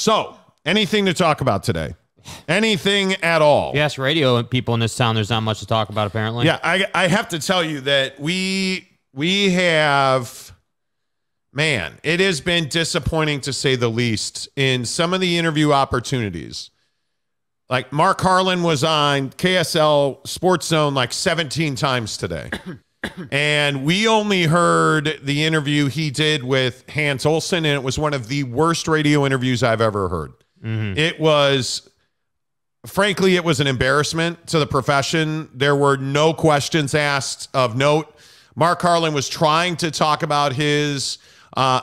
So, anything to talk about today? Anything at all? Yes, radio people in this town, there's not much to talk about, apparently. Yeah, I have to tell you that we have, man, it has been disappointing to say the least in some of the interview opportunities. Like Mark Harlan was on KSL Sports Zone like 17 times today. And we only heard the interview he did with Hans Olsen, and it was one of the worst radio interviews I've ever heard. It was, frankly, it was an embarrassment to the profession. There were no questions asked of note. Mark Harlan was trying to talk about his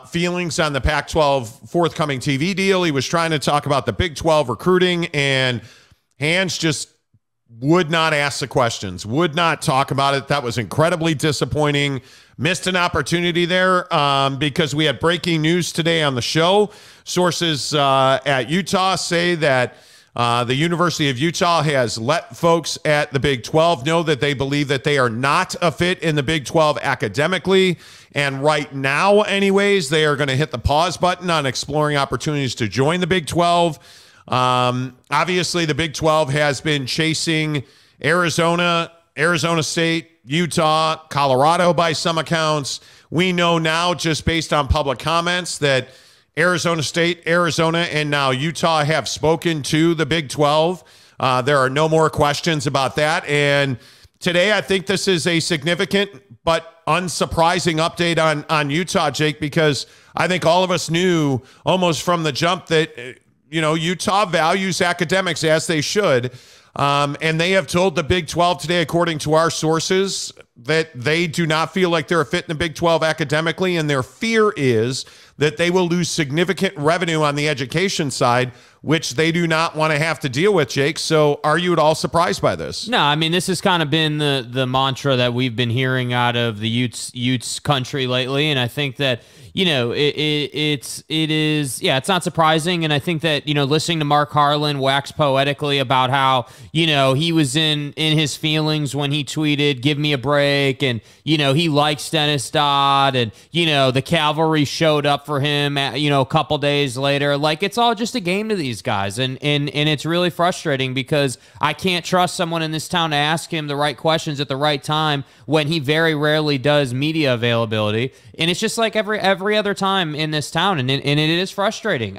feelings on the Pac-12 forthcoming TV deal. He was trying to talk about the Big 12 recruiting, and Hans just would not ask the questions, would not talk about it. That was incredibly disappointing. Missed an opportunity there because we had breaking news today on the show. Sources at Utah say that the University of Utah has let folks at the Big 12 know that they believe that they are not a fit in the Big 12 academically. And right now, anyways, they are going to hit the pause button on exploring opportunities to join the Big 12. Obviously, the Big 12 has been chasing Arizona State, Utah, Colorado by some accounts. We know now, just based on public comments, that Arizona State, Arizona, and now Utah have spoken to the Big 12. There are no more questions about that. And today, I think this is a significant but unsurprising update on Utah, Jake, because I think all of us knew almost from the jump that Utah values academics, as they should. And they have told the Big 12 today, according to our sources, that they do not feel like they're a fit in the Big 12 academically. And their fear is that they will lose significant revenue on the education side, which they do not want to have to deal with, Jake. So are you at all surprised by this? No, I mean, this has kind of been the mantra that we've been hearing out of the Utes country lately. And I think that, it's not surprising. And I think that, listening to Mark Harlan wax poetically about how, he was in his feelings when he tweeted, "Give me a break." And, he likes Dennis Dodd, and, the cavalry showed up for him, a couple days later. Like, it's all just a game to these guys. And it's really frustrating because I can't trust someone in this town to ask him the right questions at the right time when he very rarely does media availability. And it's just like every other time in this town, and it is frustrating.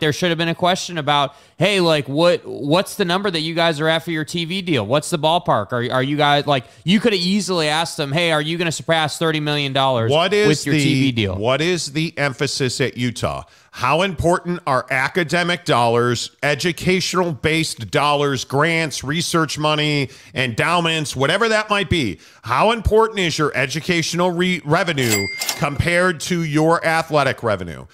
There should have been a question about, hey, like what's the number that you guys are at for your TV deal? What's the ballpark? Are you guys, like, you could have easily asked them, hey, are you going to surpass $30 million with your TV deal? What is the emphasis at Utah? How important are academic dollars, educational-based dollars, grants, research money, endowments, whatever that might be? How important is your educational revenue compared to your athletic revenue?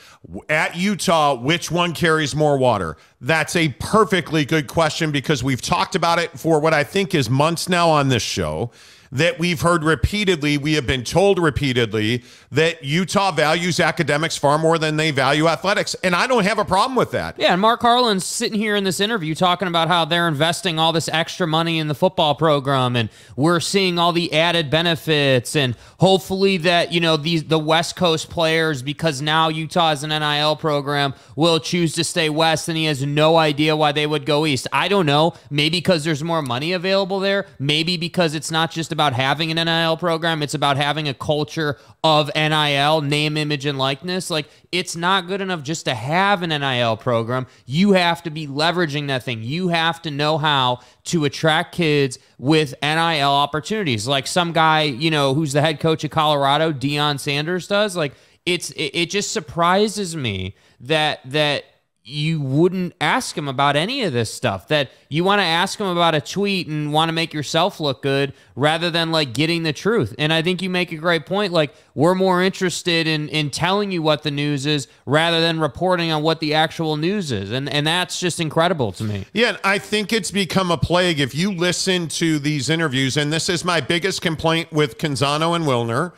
At Utah, which one carries more water? That's a perfectly good question because we've talked about it for what I think is months now on this show. That we've heard repeatedly, we have been told repeatedly that Utah values academics far more than they value athletics. And I don't have a problem with that. Yeah, and Mark Harlan's sitting here in this interview talking about how they're investing all this extra money in the football program, and we're seeing all the added benefits, and hopefully that, the West Coast players, because now Utah has an NIL program, will choose to stay West, and he has no idea why they would go East. I don't know. Maybe because there's more money available there. Maybe because it's not just about having an NIL program. It's about having a culture of NIL, name, image, and likeness. Like, it's not good enough just to have an NIL program. You have to be leveraging that thing. You have to know how to attract kids with NIL opportunities. Like some guy, who's the head coach of Colorado, Deion Sanders, does. Like, it just surprises me that you wouldn't ask him about any of this stuff, that you want to ask him about a tweet and want to make yourself look good rather than like getting the truth. And I think you make a great point. Like, we're more interested in telling you what the news is rather than reporting on what the actual news is. And that's just incredible to me. Yeah, I think it's become a plague. If you listen to these interviews, and this is my biggest complaint with Canzano and Wilner,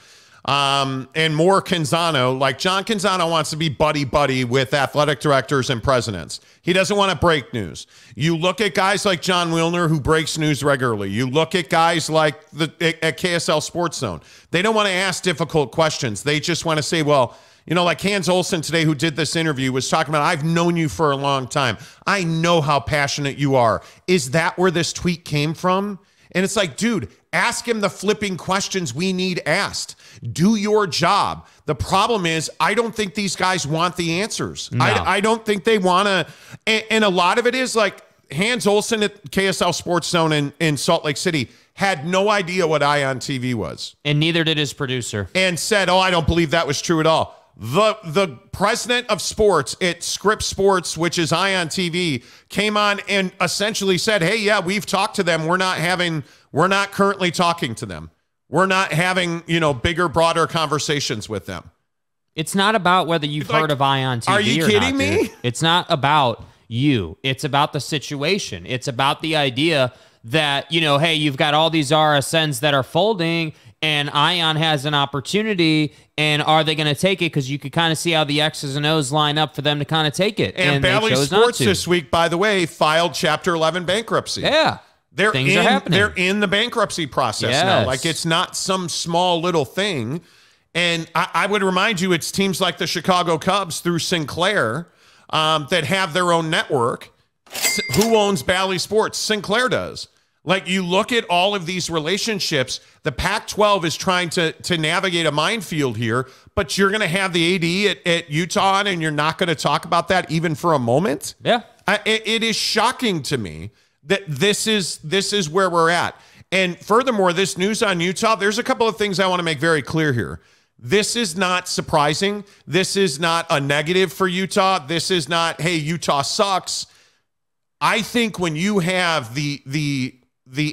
and more Canzano, like John Canzano wants to be buddy-buddy with athletic directors and presidents. He doesn't want to break news. You look at guys like John Wilner, who breaks news regularly. You look at guys like at KSL Sports Zone. They don't want to ask difficult questions. They just want to say, well, You know, like Hans Olsen today, who did this interview, was talking about, I've known you for a long time. I know how passionate you are. Is that where this tweet came from? And it's like, dude, ask him the flipping questions we need asked. Do your job. The problem is, I don't think these guys want the answers. No. I don't think they want to. And a lot of it is like Hans Olsen at KSL Sports Zone in Salt Lake City had no idea what Ion TV was. And neither did his producer. And said, oh, I don't believe that was true at all. The president of sports at Script Sports, which is Ion TV, came on and essentially said, hey, yeah, we've talked to them. We're not currently talking to them. We're not having, bigger, broader conversations with them. It's not about whether you've heard of Ion TV. Are you kidding me? Dude. It's not about you. It's about the situation. It's about the idea that, hey, you've got all these RSNs that are folding and Ion has an opportunity, and are they going to take it? Because you could kind of see how the X's and O's line up for them to kind of take it. And Bally Sports this week, by the way, filed Chapter 11 bankruptcy. Yeah. Things are happening. They're in the bankruptcy process now. Like, it's not some small little thing. And I would remind you, it's teams like the Chicago Cubs through Sinclair that have their own network. Who owns Bally Sports? Sinclair does. Like, you look at all of these relationships, the Pac-12 is trying to navigate a minefield here, but you're going to have the AD at Utah, and you're not going to talk about that even for a moment? Yeah. It is shocking to me that this is where we're at. And furthermore, this news on Utah, there's a couple of things I want to make very clear here. This is not surprising. This is not a negative for Utah. This is not, hey, Utah sucks. I think when you have the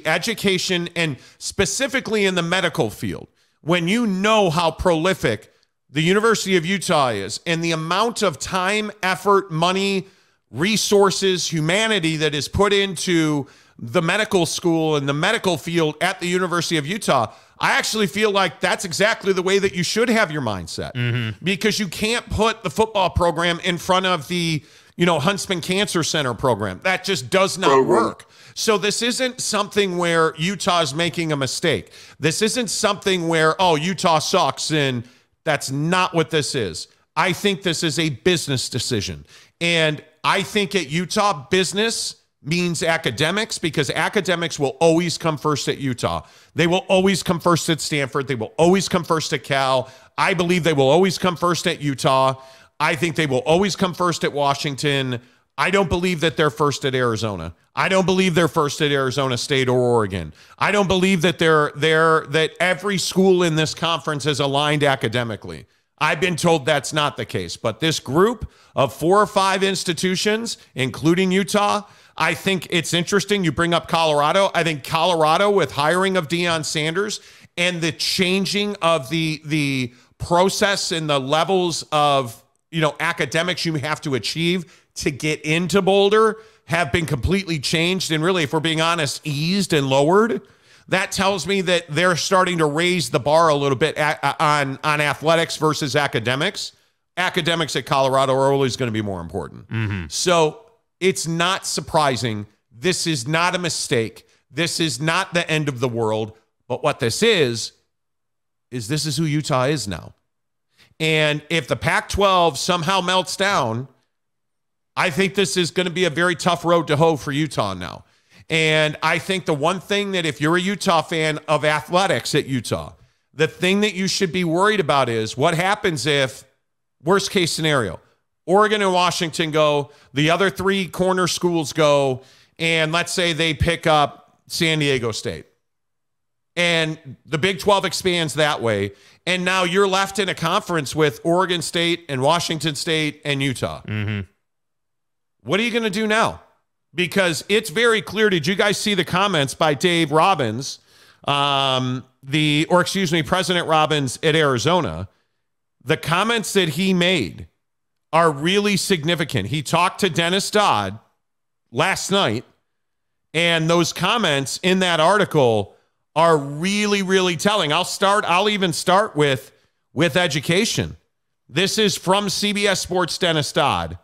education, and specifically in the medical field, when you know how prolific the University of Utah is and the amount of time, effort, money, resources, humanity that is put into the medical school and the medical field at the University of Utah, I actually feel like that's exactly the way that you should have your mindset, because you can't put the football program in front of the Huntsman Cancer Center program. That just does not work. So this isn't something where Utah is making a mistake. This isn't something where, oh, Utah sucks, and that's not what this is. I think this is a business decision. And I think at Utah, business means academics, because academics will always come first at Utah. They will always come first at Stanford. They will always come first at Cal. I believe they will always come first at Utah. I think they will always come first at Washington. I don't believe that they're first at Arizona. I don't believe they're first at Arizona State or Oregon. I don't believe that that every school in this conference is aligned academically. I've been told that's not the case. But this group of 4 or 5 institutions, including Utah, I think it's interesting. You bring up Colorado. I think Colorado, with hiring of Deion Sanders and the changing of the process and the levels of academics you have to achieve to get into Boulder, have been completely changed, and really, if we're being honest, eased and lowered. That tells me that they're starting to raise the bar a little bit on athletics versus academics. Academics at Colorado are always going to be more important. So it's not surprising. This is not a mistake. This is not the end of the world. But what this is this is who Utah is now. And if the Pac-12 somehow melts down, I think this is going to be a very tough road to hoe for Utah now. And I think the one thing that, if you're a Utah fan of athletics at Utah, the thing that you should be worried about is what happens if, worst case scenario, Oregon and Washington go, the other 3 corner schools go, and let's say they pick up San Diego State. And the Big 12 expands that way. And now you're left in a conference with Oregon State and Washington State and Utah. What are you going to do now? Because it's very clear. Did you guys see the comments by Dave Robbins, President Robbins at Arizona? The comments that he made are really significant. He talked to Dennis Dodd last night, and those comments in that article are really, really telling. I'll even start with education. This is from CBS Sports' Dennis Dodd.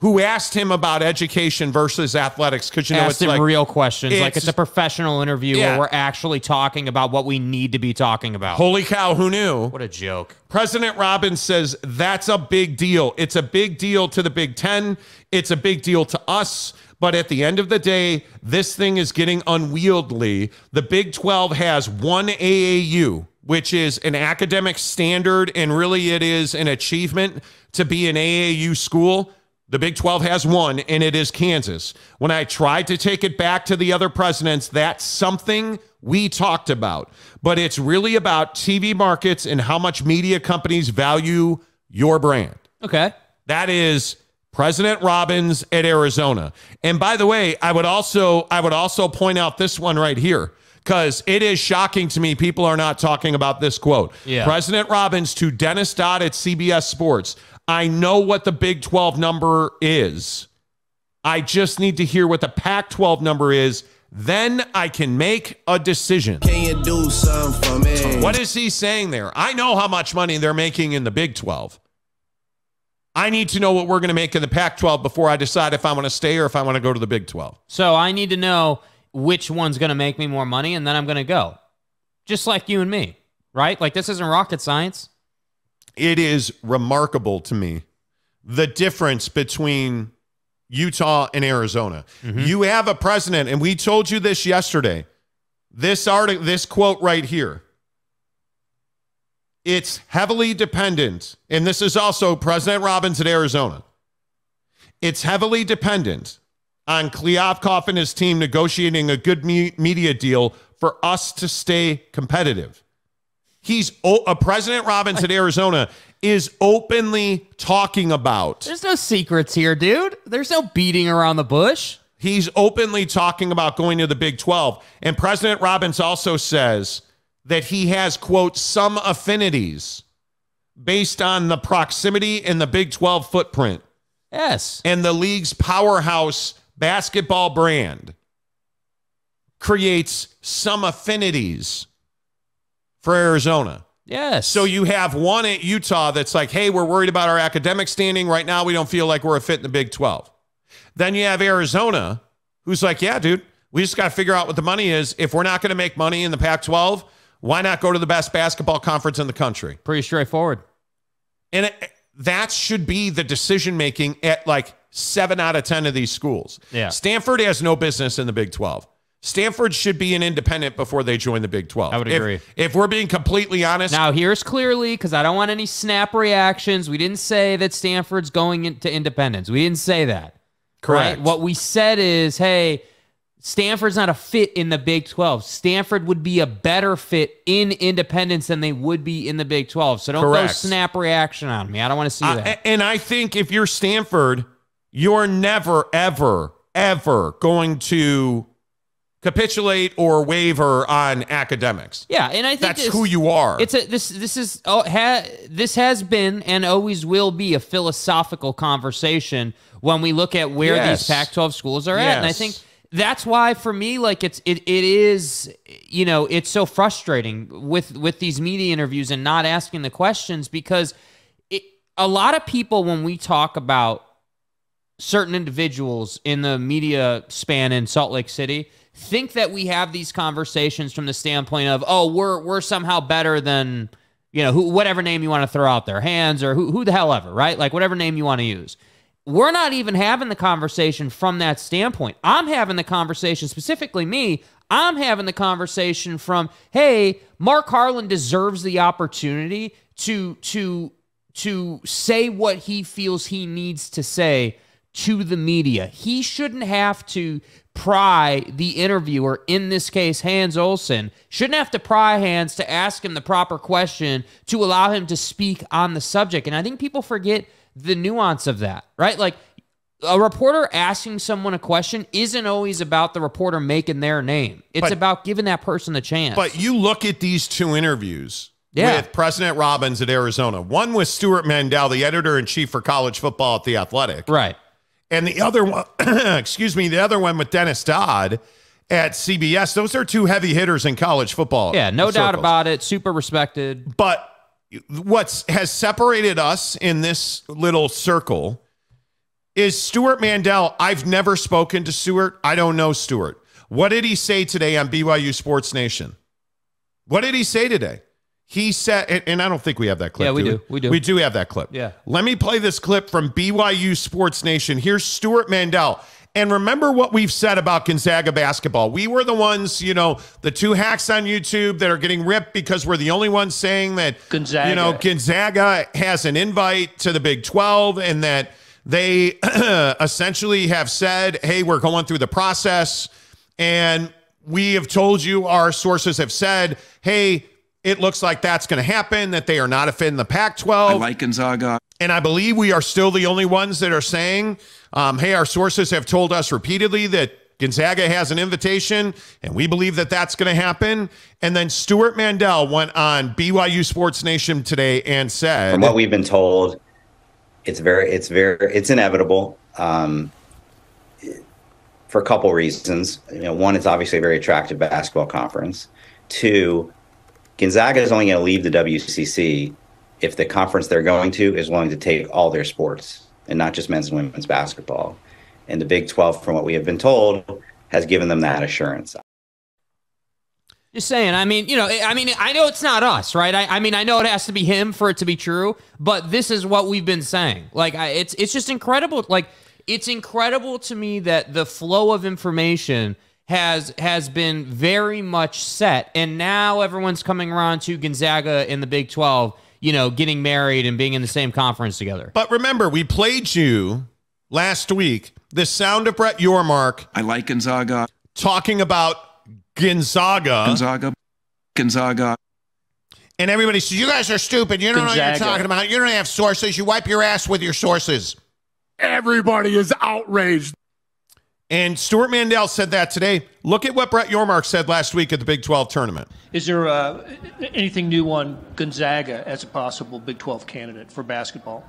who asked him about education versus athletics, because asked him real questions, like it's a professional interview Yeah. where we're actually talking about what we need to be talking about. Holy cow, who knew? What a joke. President Robbins says that's a big deal. It's a big deal to the Big Ten. It's a big deal to us. But at the end of the day, this thing is getting unwieldy. The Big 12 has one AAU, which is an academic standard, and really it is an achievement to be an AAU school. The Big 12 has one, and it is Kansas. When I tried to take it back to the other presidents, that's something we talked about. But it's really about TV markets and how much media companies value your brand. Okay. That is President Robbins at Arizona. And by the way, I would also point out this one right here, because it is shocking to me people are not talking about this quote. Yeah. President Robbins to Dennis Dodd at CBS Sports. I know what the Big 12 number is. I just need to hear what the Pac-12 number is. Then I can make a decision. Can you do something for me? What is he saying there? I know how much money they're making in the Big 12. I need to know what we're going to make in the Pac-12 before I decide if I want to stay or if I want to go to the Big 12. So I need to know which one's going to make me more money, and then I'm going to go. Just like you and me, right? Like, this isn't rocket science. It is remarkable to me, the difference between Utah and Arizona. You have a president, and we told you this yesterday. This quote right here. It's heavily dependent, and this is also President Robbins at Arizona. It's heavily dependent on Kliavkoff and his team negotiating a good media deal for us to stay competitive. President Robbins at Arizona is openly talking about. There's no secrets here, dude. There's no beating around the bush. He's openly talking about going to the Big 12. And President Robbins also says that he has, quote, some affinities based on the proximity in the Big 12 footprint. Yes. And the league's powerhouse basketball brand creates some affinities for Arizona. Yes. So you have one at Utah that's like, hey, we're worried about our academic standing. Right now, we don't feel like we're a fit in the Big 12. Then you have Arizona, who's like, yeah, dude, we just got to figure out what the money is. If we're not going to make money in the Pac-12, why not go to the best basketball conference in the country? Pretty straightforward. And that should be the decision-making at like 7 out of 10 of these schools. Yeah. Stanford has no business in the Big 12. Stanford should be an independent before they join the Big 12. I would agree. If we're being completely honest. Now, here's clearly, because I don't want any snap reactions, we didn't say that Stanford's going into independence. We didn't say that. Correct. Right? What we said is, hey, Stanford's not a fit in the Big 12. Stanford would be a better fit in independence than they would be in the Big 12. So don't go snap reaction on me. I don't want to see that. And I think if you're Stanford, you're never, ever, ever going to capitulate or waver on academics. Yeah, and I think that's who you are. This has been and always will be a philosophical conversation when we look at where these Pac-12 schools are at, and I think that's why for me, like it is, you know, it's so frustrating with these media interviews and not asking the questions, because a lot of people, when we talk about certain individuals in the media span in Salt Lake City, think that we have these conversations from the standpoint of, oh, we're somehow better than, you know, whatever name you want to throw out there, Hands or who the hell ever, right? Like whatever name you want to use. We're not even having the conversation from that standpoint. I'm having the conversation, specifically me, I'm having the conversation from, hey, Mark Harlan deserves the opportunity to say what he feels he needs to say to the media. He shouldn't have to pry the interviewer, in this case, Hans Olsen, shouldn't have to pry Hans to ask him the proper question to allow him to speak on the subject. And I think people forget the nuance of that, right? Like a reporter asking someone a question isn't always about the reporter making their name. It's about giving that person the chance. But you look at these two interviews with President Robbins at Arizona. One with Stuart Mandel, the editor-in-chief for college football at The Athletic. Right. And the other one, the other one with Dennis Dodd at CBS. Those are two heavy hitters in college football. Yeah, no doubt about it. Super respected. But what has separated us in this little circle Is Stuart Mandel? I've never spoken to Stuart. I don't know Stuart. What did he say today on BYU Sports Nation? What did he say today? He said, and I don't think we have that clip. Yeah, we do. We do have that clip. Yeah. Let me play this clip from BYU Sports Nation. Here's Stuart Mandel. And remember what we've said about Gonzaga basketball. We were the ones, the two hacks on YouTube that are getting ripped because we're the only ones saying that, Gonzaga has an invite to the Big 12 and that they essentially have said, hey, we're going through the process. And we have told you, our sources have said, hey, it looks like that's going to happen, that they are not a fit in the Pac-12. I like Gonzaga. And I believe we are still the only ones that are saying, hey, our sources have told us repeatedly that Gonzaga has an invitation, and we believe that that's going to happen. And then Stuart Mandel went on BYU Sports Nation today and said, from what we've been told, it's inevitable for a couple reasons. One, it's obviously a very attractive basketball conference. Two, Gonzaga is only going to leave the WCC if the conference they're going to is willing to take all their sports and not just men's and women's basketball. And the Big 12, from what we have been told, has given them that assurance. Just saying, I know it's not us, right? I know it has to be him for it to be true, but this is what we've been saying. It's just incredible. It's incredible to me that the flow of information has been very much set, and now everyone's coming around to Gonzaga in the Big 12, getting married and being in the same conference together. But remember, we played you last week the sound of Brett Yormark. I like Gonzaga. Talking about Gonzaga. And everybody says, you guys are stupid. You don't know what you're talking about. You don't have sources. You wipe your ass with your sources. Everybody is outraged. And Stuart Mandel said that today. Look at what Brett Yormark said last week at the Big 12 tournament. Is there anything new on Gonzaga as a possible Big 12 candidate for basketball?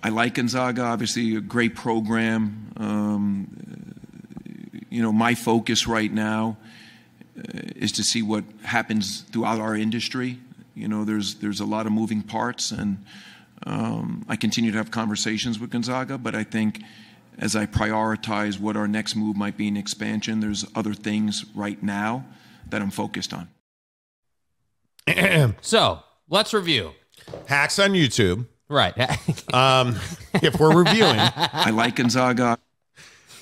I like Gonzaga, obviously a great program. My focus right now is to see what happens throughout our industry. There's a lot of moving parts, and I continue to have conversations with Gonzaga, but I think as I prioritize what our next move might be in expansion, there's other things right now that I'm focused on. So let's review. Hacks on YouTube. Right. If we're reviewing. I like Gonzaga.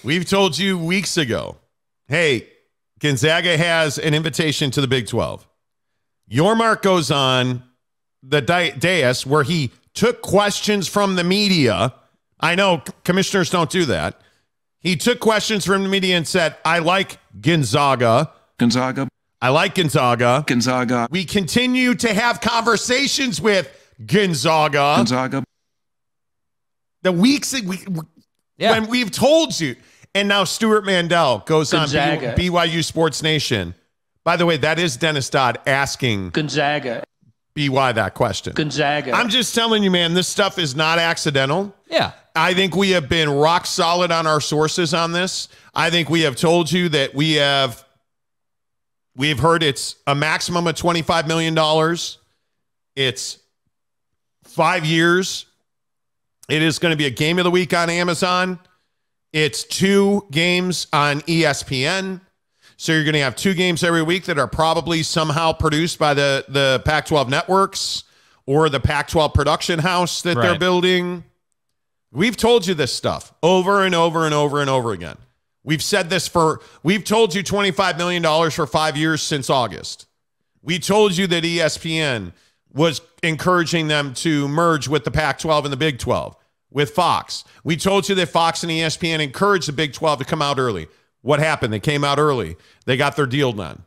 We've told you weeks ago, hey, Gonzaga has an invitation to the Big 12. Yormark goes on the dais where he took questions from the media. I know commissioners don't do that. He took questions from the media and said, I like Gonzaga. I like Gonzaga. We continue to have conversations with Gonzaga. The weeks when we've told you. And now Stuart Mandel goes on BYU Sports Nation. By the way, that is Dennis Dodd asking Gonzaga. BY that question. Gonzaga. I'm just telling you, man, this stuff is not accidental. Yeah. I think we have been rock solid on our sources on this. I think we have told you that we've heard it's a maximum of $25 million. It's 5 years. It is going to be a game of the week on Amazon. It's 2 games on ESPN. So you're going to have 2 games every week that are probably somehow produced by the Pac-12 networks or the Pac-12 production house that they're building. We've told you this stuff over and over and over and over again. We've said this we've told you $25 million for 5 years since August. We told you that ESPN was encouraging them to merge with the Pac-12 and the Big 12 with Fox. We told you that Fox and ESPN encouraged the Big 12 to come out early. What happened? They came out early. They got their deal done.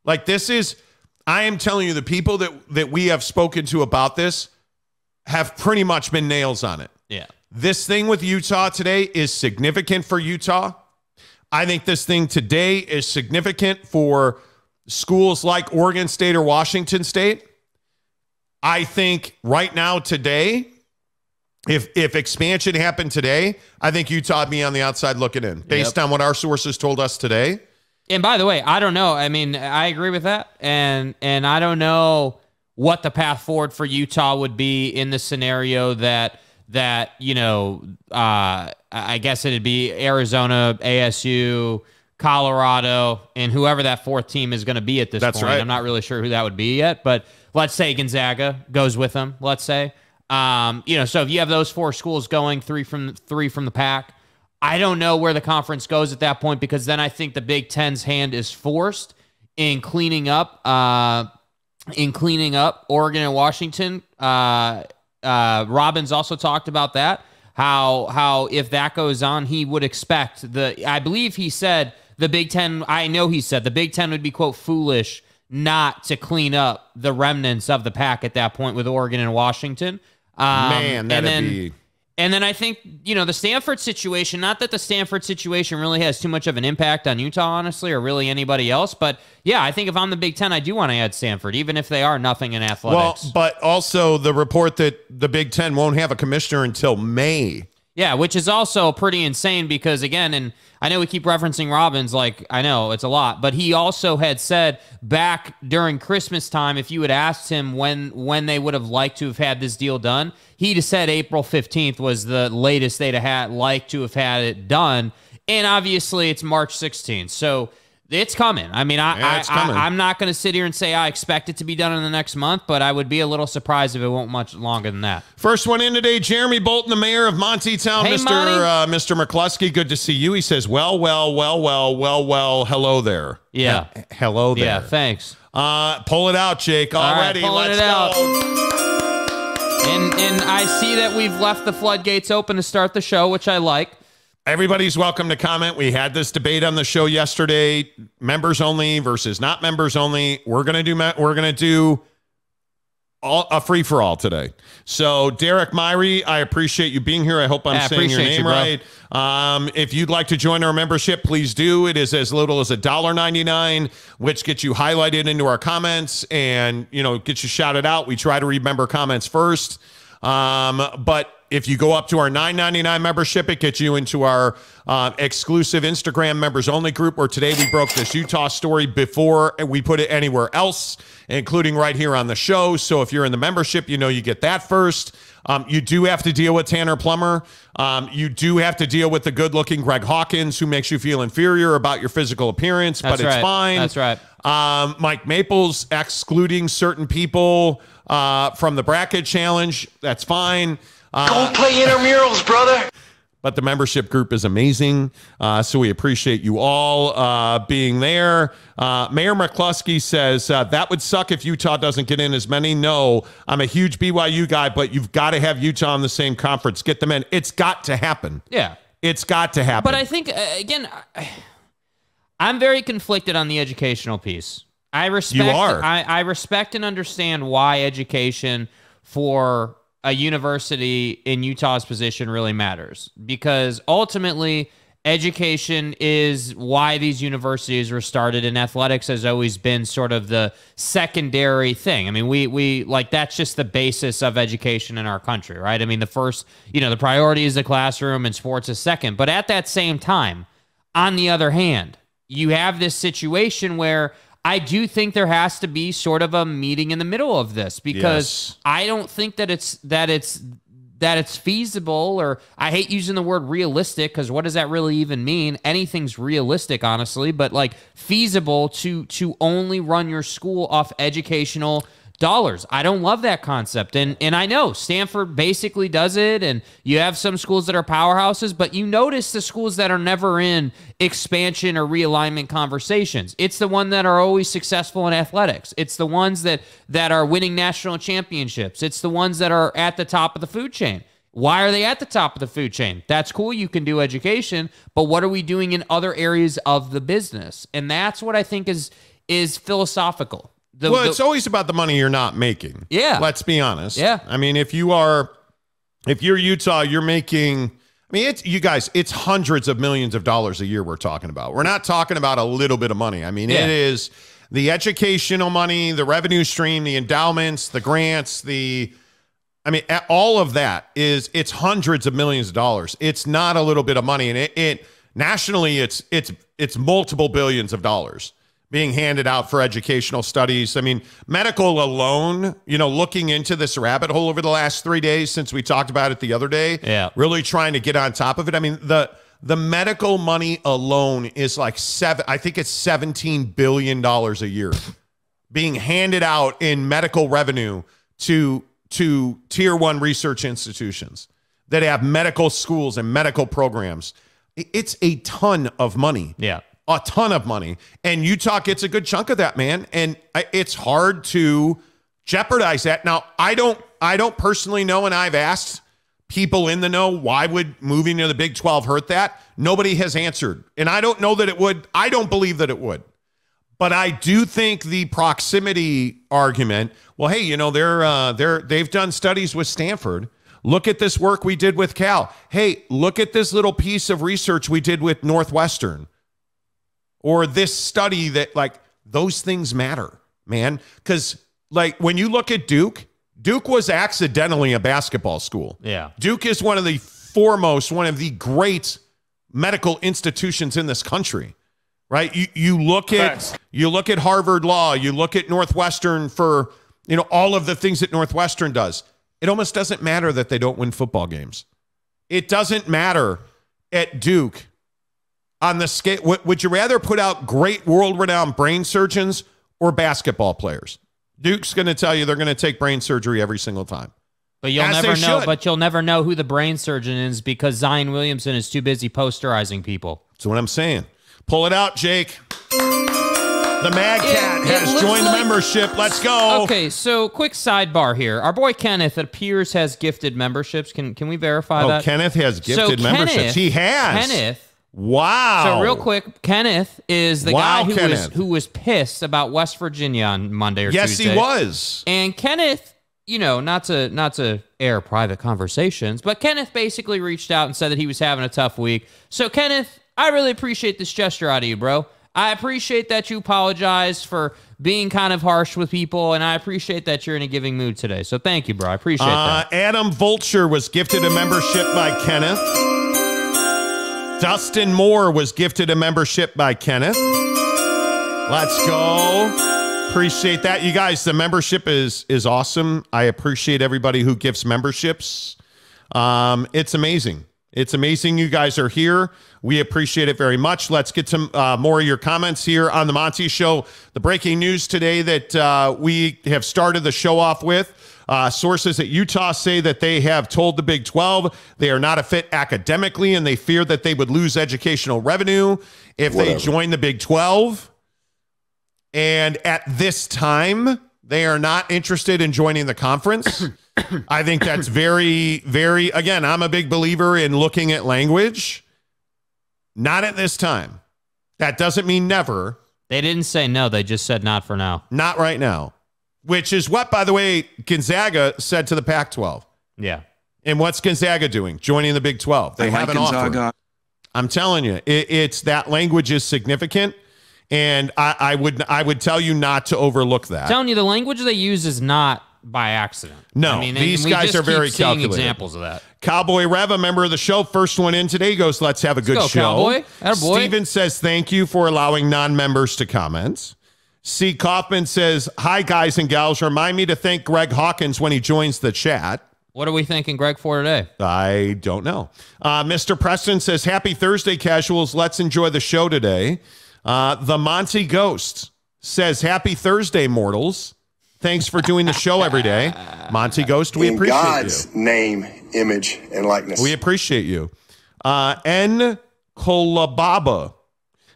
I am telling you, the people that we have spoken to about this have pretty much been nails on it. Yeah. This thing with Utah today is significant for Utah. I think this thing today is significant for schools like Oregon State or Washington State. I think right now today, if expansion happened today, I think Utah would be on the outside looking in based on what our sources told us today. And by the way, I don't know. I mean, I agree with that. And I don't know what the path forward for Utah would be in the scenario that that, I guess it'd be Arizona, ASU, Colorado, and whoever that fourth team is going to be at this point. Right. I'm not really sure who that would be yet, but let's say Gonzaga goes with them, let's say. So if you have those four schools going, three from the pack, I don't know where the conference goes at that point, because then I think the Big Ten's hand is forced in cleaning up Oregon and Washington. Robbins also talked about that, how if that goes on, he would expect I believe he said the Big Ten, he said the Big Ten would be, quote, foolish not to clean up the remnants of the pack at that point with Oregon and Washington. Man, that'd be... And then I think, the Stanford situation, not that the Stanford situation really has too much of an impact on Utah, honestly, or really anybody else. But, yeah, I think if I'm the Big Ten, I do want to add Stanford, even if they are nothing in athletics. Well, but also the report that the Big Ten won't have a commissioner until May. Yeah, which is also pretty insane because, again, and I know we keep referencing Robbins, I know it's a lot, but he also had said back during Christmas time, if you had asked him when they would have liked to have had this deal done, he'd have said April 15th was the latest they'd have liked to have had it done. And obviously it's March 16th. So it's coming. I mean, I'm not going to sit here and say I expect it to be done in the next month, but I would be a little surprised if it won't much longer than that. First one in today, Jeremy Bolton, the mayor of Monty Town. Hey, Mr. McCluskey, good to see you. He says, well, hello there. Yeah. Hello there. Yeah, thanks. Pull it out, Jake. Already. Let's go. And I see that we've left the floodgates open to start the show, which I like. Everybody's welcome to comment. We had this debate on the show yesterday, members only versus not members only. We're gonna do a free for all today. So Derek Myrie, I appreciate you being here. I hope I'm saying your name right. If you'd like to join our membership, please do. It is as little as $1.99, which gets you highlighted into our comments and gets you shouted out. We try to read member comments first, but if you go up to our $9.99 membership, it gets you into our exclusive Instagram members only group, where today we broke this Utah story before we put it anywhere else, including right here on the show. So if you're in the membership, you get that first. You do have to deal with Tanner Plummer. You do have to deal with the good-looking Greg Hawkins, who makes you feel inferior about your physical appearance, but it's fine. That's right. Mike Maples excluding certain people from the bracket challenge. That's fine. Go play intramurals, brother. But the membership group is amazing, so we appreciate you all being there. Mayor McCluskey says, that would suck if Utah doesn't get in as many. No, I'm a huge BYU guy, but you've got to have Utah in the same conference. Get them in. It's got to happen. Yeah. It's got to happen. But I think, again, I'm very conflicted on the educational piece. I respect. You are. I respect and understand why education for a university in Utah's position really matters, because ultimately education is why these universities were started, and athletics has always been sort of the secondary thing. I mean, we like, that's just the basis of education in our country, right? I mean, the first, the priority is the classroom and sports is second. But at that same time, on the other hand, you have this situation where I do think there has to be sort of a meeting in the middle of this, because yes. I don't think that it's feasible, or I hate using the word realistic, because what does that really even mean? Anything's realistic, honestly, but like feasible to only run your school off educational dollars. I don't love that concept. And I know Stanford basically does it, and you have some schools that are powerhouses, but you notice the schools that are never in expansion or realignment conversations. It's the one that are always successful in athletics. It's the ones that are winning national championships. It's the ones that are at the top of the food chain. Why are they at the top of the food chain? That's cool. You can do education, but what are we doing in other areas of the business? And that's what I think is philosophical. It's always about the money you're not making. Yeah. Let's be honest. Yeah. I mean, if you're Utah, you're making, it's hundreds of millions of dollars a year we're talking about. We're not talking about a little bit of money. I mean, It is the educational money, the revenue stream, the endowments, the grants, all of that it's hundreds of millions of dollars. It's not a little bit of money. And it nationally, it's multiple billions of dollars. being handed out for educational studies. I mean, medical alone, looking into this rabbit hole over the last 3 days since we talked about it the other day, really trying to get on top of it. I mean, the medical money alone is like I think it's $17 billion a year being handed out in medical revenue to tier 1 research institutions that have medical schools and medical programs. It's a ton of money. Yeah. A ton of money. And Utah gets a good chunk of that, man. And it's hard to jeopardize that. Now, I don't personally know, and I've asked people in the know, why would moving to the Big 12 hurt that? Nobody has answered. And I don't know that it would. I don't believe that it would. But I do think the proximity argument, well, hey, they've done studies with Stanford. Look at this work we did with Cal. Hey, look at this little piece of research we did with Northwestern. Or this study that, those things matter, man. Because, when you look at Duke was accidentally a basketball school. Yeah. Duke is one of the great medical institutions in this country, right? You look at Harvard Law, you look at Northwestern for, all of the things that Northwestern does. It almost doesn't matter that they don't win football games. It doesn't matter at Duke on the scale. Would you rather put out great world-renowned brain surgeons or basketball players? Duke's going to tell you they're going to take brain surgery every single time. But you'll never know. But you'll never know who the brain surgeon is because Zion Williamson is too busy posterizing people. That's what I'm saying. Pull it out, Jake. The Mad Cat has joined the membership. Let's go. Okay, so quick sidebar here. Our boy Kenneth, it appears, has gifted memberships. Can we verify that? Oh, Kenneth has gifted memberships. He has. Kenneth. Wow. So real quick, Kenneth is the guy who was pissed about West Virginia on Monday or Tuesday. Yes, he was. And Kenneth, not to air private conversations, but Kenneth basically reached out and said that he was having a tough week. So Kenneth, I really appreciate this gesture out of you, bro. I appreciate that you apologized for being kind of harsh with people, and I appreciate that you're in a giving mood today. So thank you, bro. I appreciate that. Adam Vulture was gifted a membership by Kenneth. Dustin Moore was gifted a membership by Kenneth. Let's go. Appreciate that. You guys, the membership is awesome. I appreciate everybody who gives memberships. It's amazing. It's amazing you guys are here. We appreciate it very much. Let's get some more of your comments here on the Monty Show. The breaking news today that we have started the show off with. Sources at Utah say that they have told the Big 12 they are not a fit academically, and they fear that they would lose educational revenue if they join the Big 12. And at this time, they are not interested in joining the conference. I think that's very, very, again, I'm a big believer in looking at language. Not at this time. That doesn't mean never. They didn't say no. They just said not for now. Not right now. Which is what, by the way, Gonzaga said to the Pac-12. Yeah. And what's Gonzaga doing? Joining the Big 12. They have an offer. I'm telling you, it's that language is significant. And I would tell you not to overlook that. I'm telling you, the language they use is not by accident. No, these guys are very calculated. Examples of that. Cowboy Rev, a member of the show, first one in today, goes, let's have a good show. Cowboy. Attaboy. Steven says, thank you for allowing non-members to comment. C. Kaufman says, hi, guys and gals. Remind me to thank Greg Hawkins when he joins the chat. What are we thanking Greg for today? I don't know. Mr. Preston says, happy Thursday, casuals. Let's enjoy the show today. The Monty Ghost says, happy Thursday, mortals. Thanks for doing the show every day. Monty Ghost, we appreciate God's name, image, and likeness. We appreciate you. N. Kolababa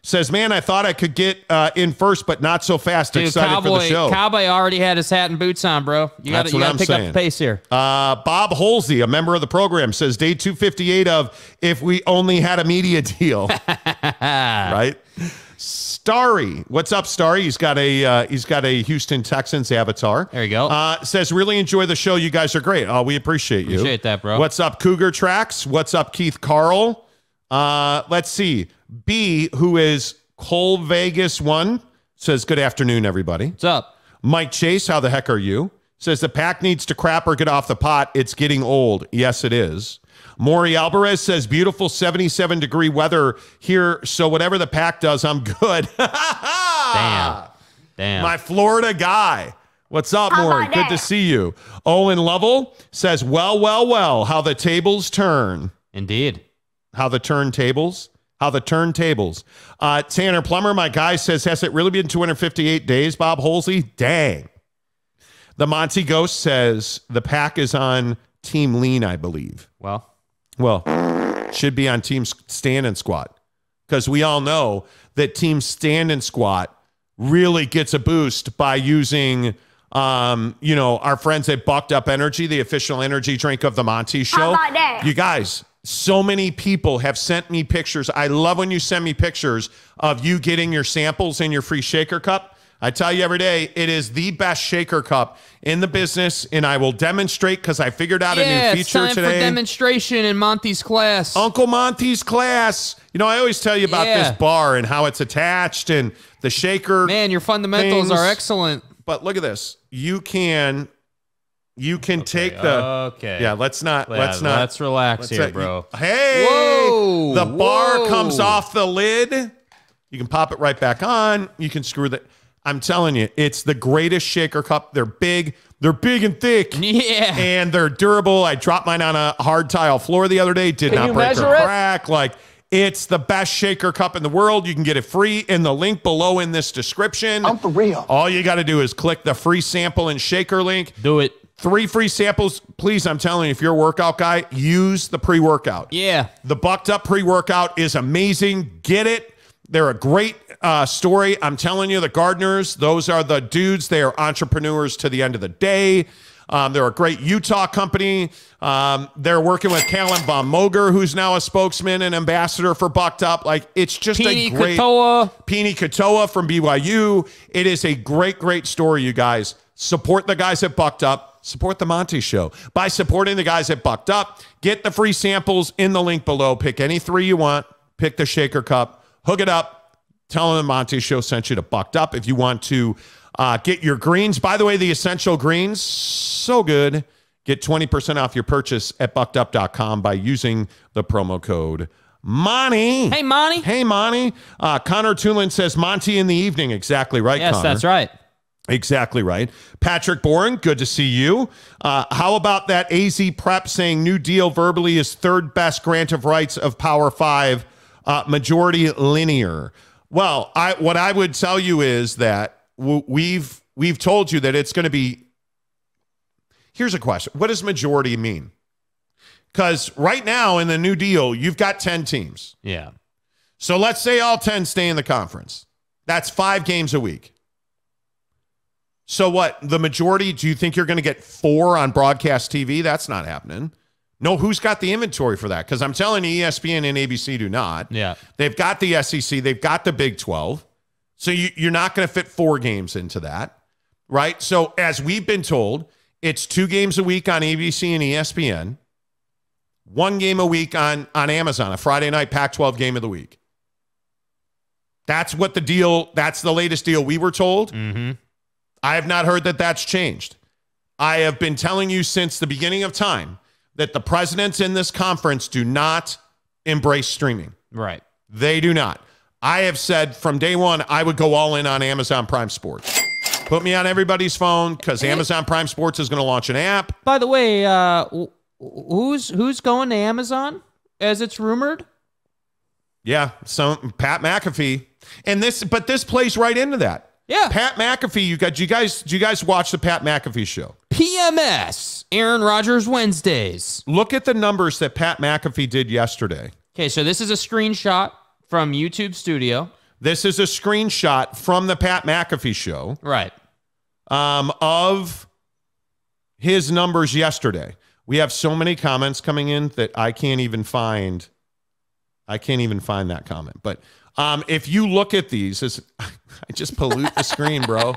says, man, I thought I could get in first, but not so fast. Dude, excited for the show. Cowboy already had his hat and boots on, bro. You got to pick up the pace here. Bob Holsey, a member of the program, says day 258 of If We Only Had a Media Deal. Right? Starry, what's up, Starry? He's got a Houston Texans avatar. There you go. Says, really enjoy the show. You guys are great. Oh, we appreciate you. Appreciate that, bro. What's up, Cougar Tracks? What's up, Keith Carl? Let's see. B, who is Cole Vegas 1, says, good afternoon, everybody. What's up? Mike Chase, how the heck are you? Says, the pack needs to crap or get off the pot. It's getting old. Yes, it is. Maury Alvarez says, beautiful 77-degree weather here, so whatever the pack does, I'm good. Damn. My Florida guy. What's up, Maury? Good to see you. Owen Lovell says, well, how the tables turn. Indeed. How the turntables. Tanner Plummer, my guy, says, has it really been 258 days, Bob Holsey? Dang. The Monty Ghost says, the pack is on Team Lean, I believe. Well, should be on Team Stand and Squat. Because we all know that Team Stand and Squat really gets a boost by using, our friends at Bucked Up Energy, the official energy drink of the Monty Show. How about that? You guys, so many people have sent me pictures. I love when you send me pictures of you getting your samples in your free shaker cup. I tell you every day, it is the best shaker cup in the business, and I will demonstrate because I figured out a new feature it's time today. For demonstration in Monty's class. Uncle Monty's class. I always tell you about this bar and how it's attached and the shaker. Man, your fundamentals things. are excellent. But look at this. You can take the. Okay. Yeah, let's relax here, bro. Hey, whoa, the bar comes off the lid. You can pop it right back on. You can screw the. I'm telling you, it's the greatest shaker cup. They're big and thick. Yeah. And they're durable. I dropped mine on a hard tile floor the other day. Did not break or crack. It's the best shaker cup in the world. You can get it free in the link below in this description. I'm for real. All you got to do is click the free sample and shaker link. Do it. 3 free samples. Please, I'm telling you, if you're a workout guy, use the pre-workout. Yeah. The Bucked Up pre-workout is amazing. Get it. They're a great story. I'm telling you, the Gardeners, those are the dudes. They are entrepreneurs to the end of the day. They're a great Utah company. They're working with Callan Von Moger, who's now a spokesman and ambassador for Bucked Up. It's just Peeny a great... Peeny Katoa from BYU. It is a great story, you guys. Support the guys at Bucked Up. Support the Monty Show. By supporting the guys at Bucked Up, get the free samples in the link below. Pick any 3 you want. Pick the shaker cup. Hook it up. Tell them the Monty Show sent you to Bucked Up. If you want to get your greens. By the way, the Essential Greens, so good. Get 20% off your purchase at buckedup.com by using the promo code Monty. Hey, Monty. Hey, Monty. Connor Tulin says Monty in the evening. Exactly right, yes, Connor. That's right. Exactly right. Patrick Boren, good to see you. How about that AZ Prep saying New Deal verbally is third best grant of rights of Power 5, majority linear? Well, what I would tell you is that we've told you that it's going to be. Here's a question. What does majority mean? Because right now in the New Deal, you've got 10 teams. Yeah. So let's say all 10 stay in the conference. That's 5 games a week. So what? The majority, do you think you're going to get 4 on broadcast TV? That's not happening. No, who's got the inventory for that? Because I'm telling you, ESPN and ABC do not. Yeah. They've got the SEC. They've got the Big 12. So you're not going to fit 4 games into that, right? So as we've been told, it's 2 games a week on ABC and ESPN, 1 game a week on Amazon, a Friday night Pac-12 game of the week. That's what that's the latest deal we were told. Mm-hmm. I have not heard that that's changed. I have been telling you since the beginning of time that the presidents in this conference do not embrace streaming. Right. They do not. I have said from day one, I would go all in on Amazon Prime Sports. Put me on everybody's phone because Amazon Prime Sports is going to launch an app. By the way, who's going to Amazon as it's rumored? Yeah, Pat McAfee. But this plays right into that. Yeah. Pat McAfee, do you guys watch the Pat McAfee show? PMS, Aaron Rodgers Wednesdays. Look at the numbers that Pat McAfee did yesterday. Okay, so this is a screenshot from YouTube Studio. This is a screenshot from the Pat McAfee show. Right. Of his numbers yesterday. We have so many comments coming in that I can't even find that comment. But if you look at these, I just pollute the screen, bro.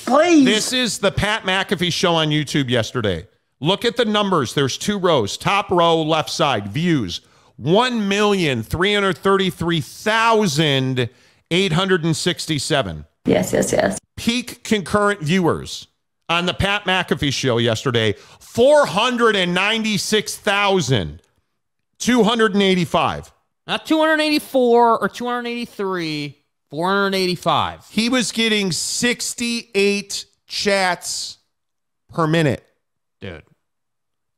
Please. This is the Pat McAfee show on YouTube yesterday. Look at the numbers. There's 2 rows. Top row, left side, views. 1,333,867. Yes. Peak concurrent viewers on the Pat McAfee show yesterday, 496,285. Not 284 or 283, 485. He was getting 68 chats per minute. Dude.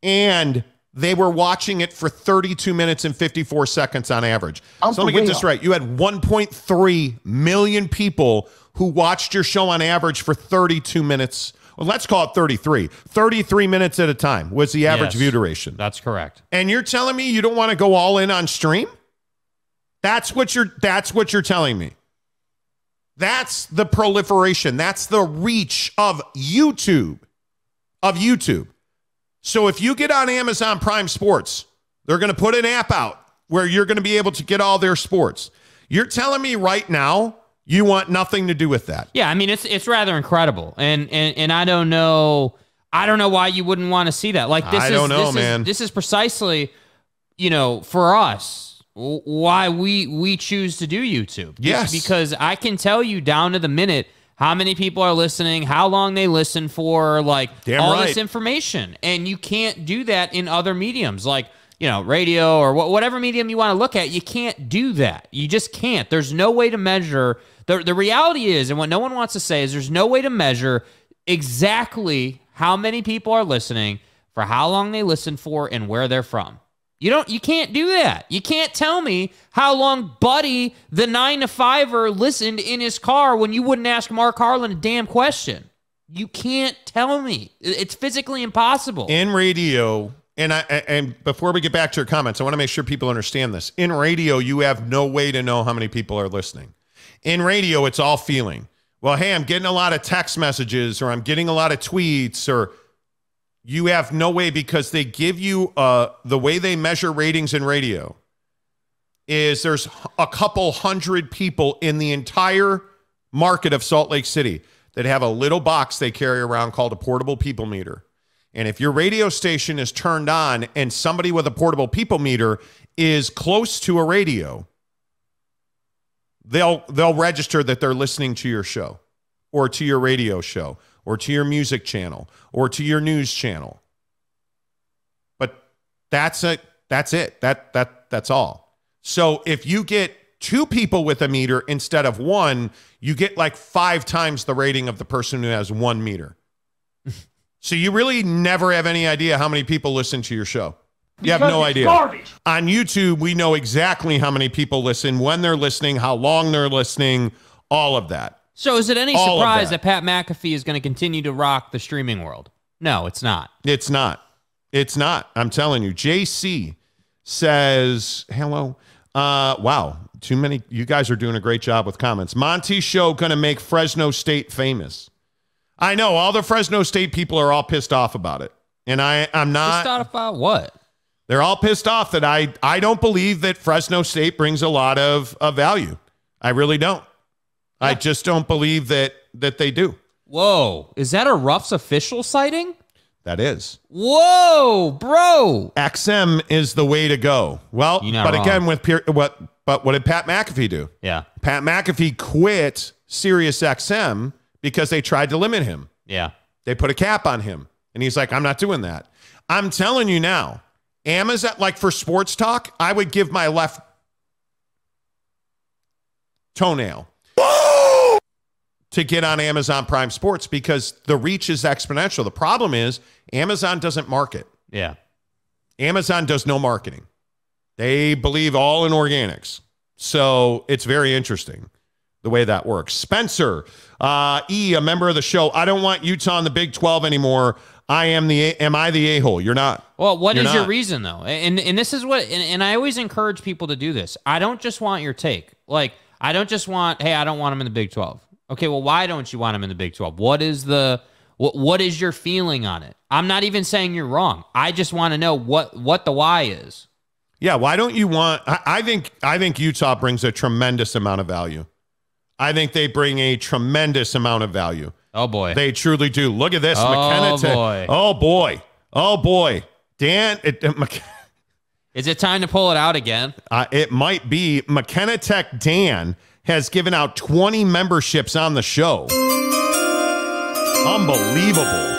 And they were watching it for 32 minutes and 54 seconds on average. So let me get this right. You had 1.3 million people who watched your show on average for 32 minutes. Well, let's call it 33. 33 minutes at a time was the average view duration. That's correct. And you're telling me you don't want to go all in on stream? That's what you're telling me. That's the proliferation. That's the reach of YouTube. So if you get on Amazon Prime Sports, they're going to put an app out where you're going to be able to get all their sports. You're telling me right now you want nothing to do with that? Yeah, I mean it's rather incredible, and I don't know why you wouldn't want to see that. Like this is precisely, for us why we choose to do YouTube. Yes, because I can tell you down to the minute how many people are listening, how long they listen for, like this information. And you can't do that in other mediums, like, radio or whatever medium you want to look at. You can't do that. You just can't. There's no way to measure. The reality is, and what no one wants to say is there's no way to measure exactly how many people are listening, for how long they listen for, and where they're from. You can't do that. You can't tell me how long Buddy, the 9-to-5er, listened in his car when you wouldn't ask Mark Harlan a damn question. You can't tell me. It's physically impossible. In radio, and before we get back to your comments, I want to make sure people understand this. In radio, you have no way to know how many people are listening. In radio, it's all feeling. Well, hey, I'm getting a lot of text messages, or I'm getting a lot of tweets, or you have no way, because they give you the way they measure ratings in radio is there's a couple hundred people in the entire market of Salt Lake City that have a little box they carry around called a portable people meter. And if your radio station is turned on and somebody with a portable people meter is close to a radio, they'll register that they're listening to your show or to your radio show or to your music channel, or to your news channel. But that's it. That's all. So if you get 2 people with a meter instead of 1, you get like 5 times the rating of the person who has 1 meter. So you really never have any idea how many people listen to your show. You have no idea. Garbage. On YouTube, we know exactly how many people listen, when they're listening, how long they're listening, all of that. So is it any surprise that Pat McAfee is going to continue to rock the streaming world? No, it's not. It's not. I'm telling you. JC says, hello. Wow, too many. You guys are doing a great job with comments. Monty Show going to make Fresno State famous. I know. All the Fresno State people are all pissed off about it. And I'm not. Pissed off about what? They're all pissed off that I don't believe that Fresno State brings a lot of value. I really don't. I just don't believe that they do. Whoa. Is that a Ruff's official sighting? That is. Whoa, bro. XM is the way to go. Well, but wrong. Again, what did Pat McAfee do? Yeah. Pat McAfee quit Sirius XM because they tried to limit him. Yeah. They put a cap on him. And he's like, I'm not doing that. I'm telling you now, Amazon, like for sports talk, I would give my left toenail to get on Amazon Prime Sports because the reach is exponential. The problem is Amazon doesn't market. Yeah. Amazon does no marketing. They believe all in organics. So it's very interesting the way that works. Spencer, a member of the show. I don't want Utah in the Big 12 anymore. Am I the a-hole? You're not. Well, what is your reason though? And this is what, and I always encourage people to do this. I don't just want your take. Like, I don't just want, hey, I don't want him in the Big 12. Okay, well, why don't you want him in the Big 12? What is your feeling on it? I'm not even saying you're wrong. I just want to know what the why is. Yeah, why don't you want? I think Utah brings a tremendous amount of value. I think they bring a tremendous amount of value. Oh boy, they truly do. Look at this, McKenna. Oh boy, Dan. Is it time to pull it out again? It might be. McKenna Tech Dan has given out 20 memberships on the show. Unbelievable.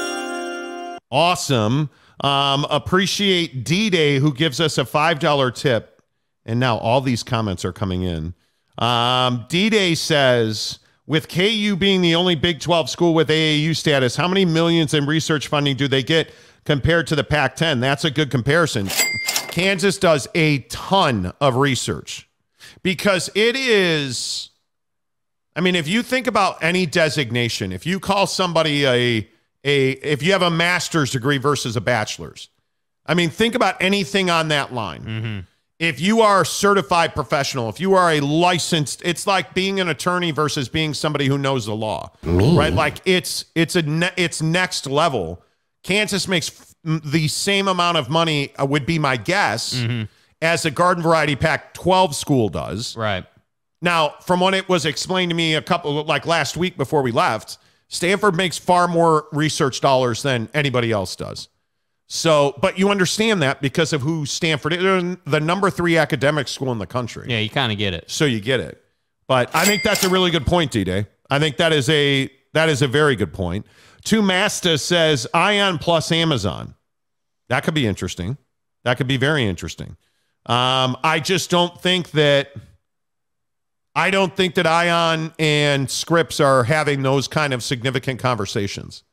Awesome. Appreciate D-Day who gives us a $5 tip. And now all these comments are coming in. D-Day says, with KU being the only Big 12 school with AAU status, how many millions in research funding do they get compared to the Pac-10? That's a good comparison. Kansas does a ton of research because it is, I mean, if you think about any designation, if you call somebody if you have a master's degree versus a bachelor's, I mean, think about anything on that line. Mm-hmm. If you are a certified professional, if you are a licensed, it's like being an attorney versus being somebody who knows the law, right? Like it's next level. Kansas makes the same amount of money, would be my guess, as a garden variety Pac-12 school does. Right. Now, from what it was explained to me last week before we left, Stanford makes far more research dollars than anybody else does. So, but you understand that because of who Stanford is. They're the number 3 academic school in the country. Yeah, you kind of get it. So you get it. But I think that's a really good point, D-Day. I think that is a very good point. Two Masta says Ion plus Amazon. That could be interesting. That could be very interesting. I don't think that Ion and Scripps are having those kind of significant conversations.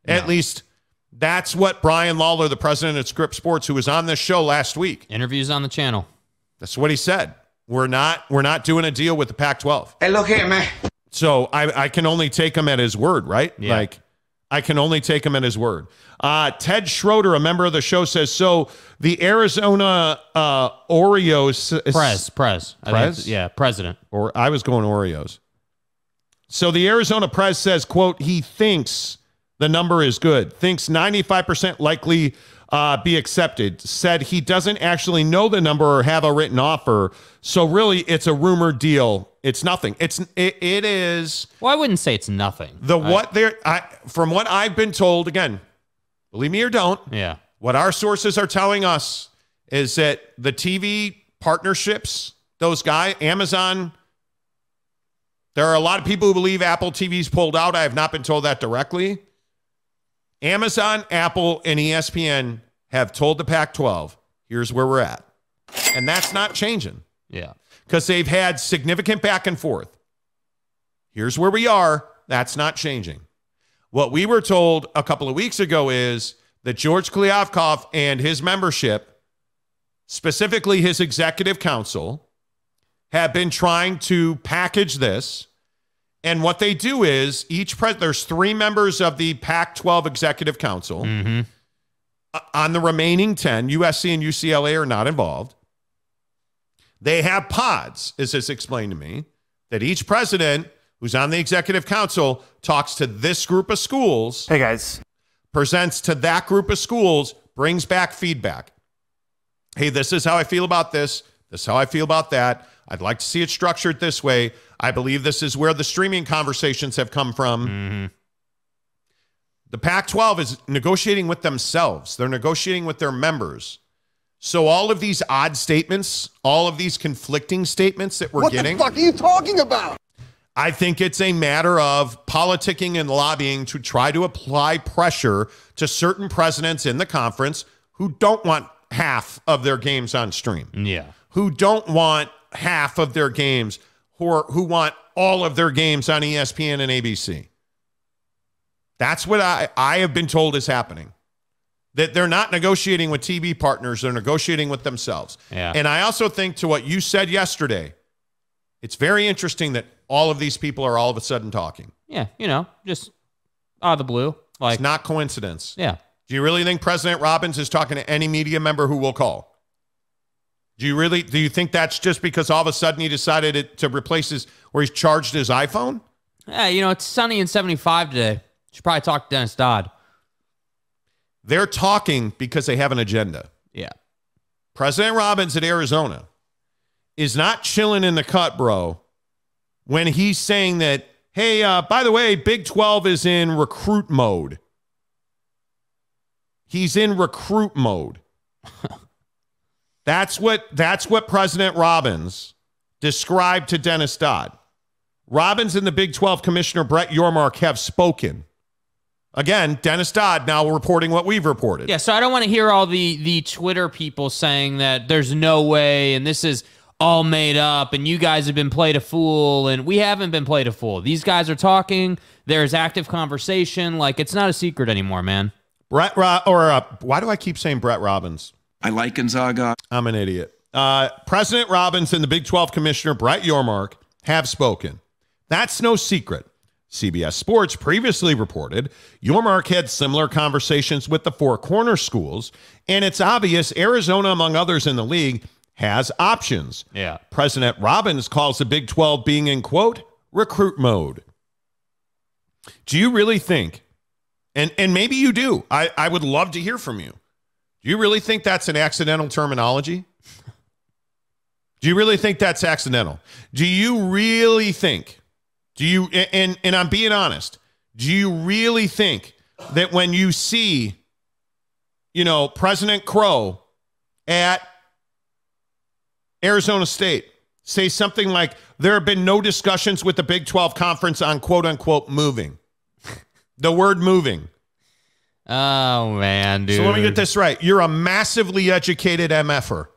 No. At least that's what Brian Lawler, the president of Scripps Sports, who was on this show last week. Interviews on the channel. That's what he said. We're not doing a deal with the Pac-12. Hey, look here, man. So I can only take him at his word, right? Yeah. Like, I can only take him at his word. Ted Schroeder, a member of the show, says, so the Arizona Oreos... Prez? President. Or I was going Oreos. So the Arizona Prez says, quote, he thinks the number is good. Thinks 95% likely be accepted. Said he doesn't actually know the number or have a written offer. So really, it's a rumored deal. It's nothing. It is. Well, I wouldn't say it's nothing. From what I've been told, again, believe me or don't. Yeah. What our sources are telling us is that the TV partnerships, those guys, Amazon. There are a lot of people who believe Apple TV's pulled out. I have not been told that directly. Amazon, Apple, and ESPN have told the Pac-12, here's where we're at. And that's not changing. Yeah. Because they've had significant back and forth. Here's where we are. That's not changing. What we were told a couple of weeks ago is that George Kliavkoff and his membership, specifically his executive council, have been trying to package this. And what they do is there's 3 members of the Pac-12 Executive Council. Mm-hmm. On the remaining 10, USC and UCLA are not involved. They have pods, as it's explained to me, that each president who's on the Executive Council talks to this group of schools. Hey, guys. Presents to that group of schools, brings back feedback. Hey, this is how I feel about this. This is how I feel about that. I'd like to see it structured this way. I believe this is where the streaming conversations have come from. Mm-hmm. The Pac-12 is negotiating with themselves. They're negotiating with their members. So all of these odd statements, all of these conflicting statements that we're getting. What the fuck are you talking about? I think it's a matter of politicking and lobbying to try to apply pressure to certain presidents in the conference who don't want half of their games on stream. Yeah. Who don't want half of their games, who want all of their games on ESPN and ABC. That's what I have been told is happening. That they're not negotiating with TV partners, they're negotiating with themselves. Yeah. And I also think, to what you said yesterday, it's very interesting that all of these people are all of a sudden talking. Yeah, just out of the blue. Like, it's not coincidence. Yeah. Do you really think President Robbins is talking to any media member who will call? Do you think that's just because all of a sudden he decided to replace he's charged his iPhone? Yeah, it's sunny and 75 today. Should probably talk to Dennis Dodd. They're talking because they have an agenda. Yeah. President Robbins at Arizona is not chilling in the cut, bro, when he's saying that, hey, by the way, Big 12 is in recruit mode. He's in recruit mode. That's what President Robbins described to Dennis Dodd. Robbins and the Big 12 Commissioner Brett Yormark have spoken. Again, Dennis Dodd now reporting what we've reported. Yeah, so I don't want to hear all the Twitter people saying that there's no way and this is all made up and you guys have been played a fool, and we haven't been played a fool. These guys are talking. There's active conversation. Like, it's not a secret anymore, man. Why do I keep saying Brett Robbins? I like Gonzaga. I'm an idiot. President Robbins and the Big 12 Commissioner Brett Yormark have spoken. That's no secret. CBS Sports previously reported Yormark had similar conversations with the Four Corner schools, and it's obvious Arizona, among others in the league, has options. Yeah. President Robbins calls the Big 12 being in, quote, recruit mode. Do you really think, and maybe you do, I would love to hear from you. Do you really think that's an accidental terminology? Do you really think that's accidental? Do you really think, and I'm being honest, do you really think that when you see, President Crow at Arizona State say something like, there have been no discussions with the Big 12 Conference on quote unquote moving? The word moving. Oh, man, dude. So let me get this right. You're a massively educated MFer.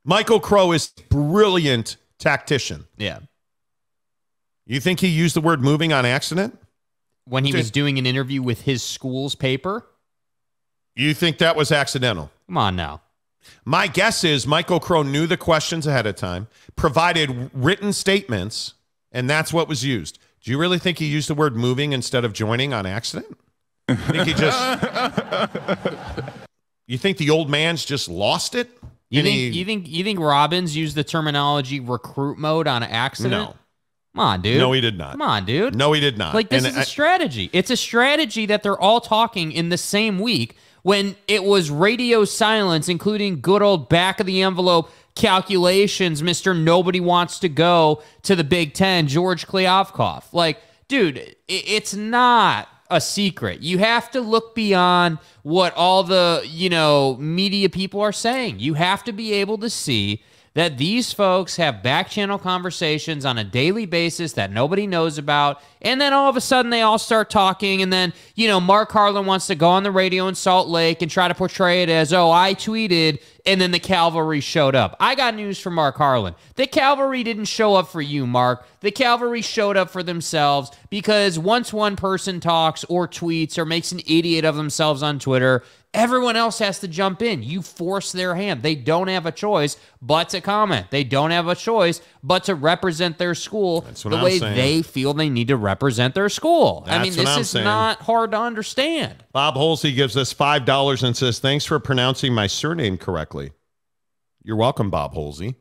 Michael Crow is a brilliant tactician. Yeah. You think he used the word moving on accident? When he was doing an interview with his school's paper? You think that was accidental? Come on now. My guess is Michael Crow knew the questions ahead of time, provided written statements, and that's what was used. Do you really think he used the word moving instead of joining on accident? I think he just... You think the old man's just lost it? You think Robbins used the terminology recruit mode on accident? No. Come on, dude. No, he did not. Come on, dude. No, he did not. Like, this is a strategy. It's a strategy that they're all talking in the same week when it was radio silence, including good old back-of-the-envelope calculations, Mr. Nobody Wants to Go to the Big Ten, George Kliavkoff. Like, dude, it's not a secret. You have to look beyond what all the, media people are saying. You have to be able to see that these folks have back channel conversations on a daily basis that nobody knows about, and then all of a sudden they all start talking, and then, Mark Harlan wants to go on the radio in Salt Lake and try to portray it as, oh, I tweeted, and then the cavalry showed up. I got news for Mark Harlan. The cavalry didn't show up for you, Mark. The cavalry showed up for themselves, because once one person talks or tweets or makes an idiot of themselves on Twitter, everyone else has to jump in. You force their hand. They don't have a choice but to comment. They don't have a choice but to represent their school the way they feel they need to represent their school. This is not hard to understand. Bob Holsey gives us $5 and says, thanks for pronouncing my surname correctly. You're welcome, Bob Holsey.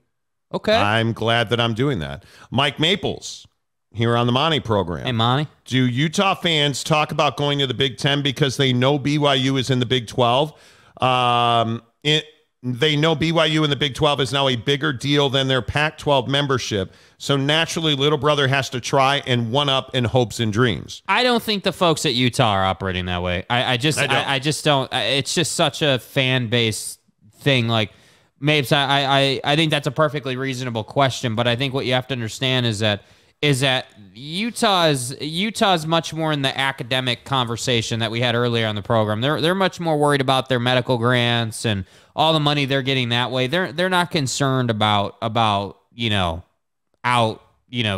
Okay. I'm glad that I'm doing that. Mike Maples here on the Monty program. Hey, Monty. Do Utah fans talk about going to the Big Ten because they know BYU is in the Big 12? They know BYU in the Big 12 is now a bigger deal than their Pac-12 membership. So naturally, little brother has to try and one up in hopes and dreams. I don't think the folks at Utah are operating that way. I just don't. It's just such a fan base thing. Like, Mapes, I think that's a perfectly reasonable question, but I think what you have to understand is that Utah's much more in the academic conversation that we had earlier on the program. They're much more worried about their medical grants and all the money they're getting that way. They're not concerned about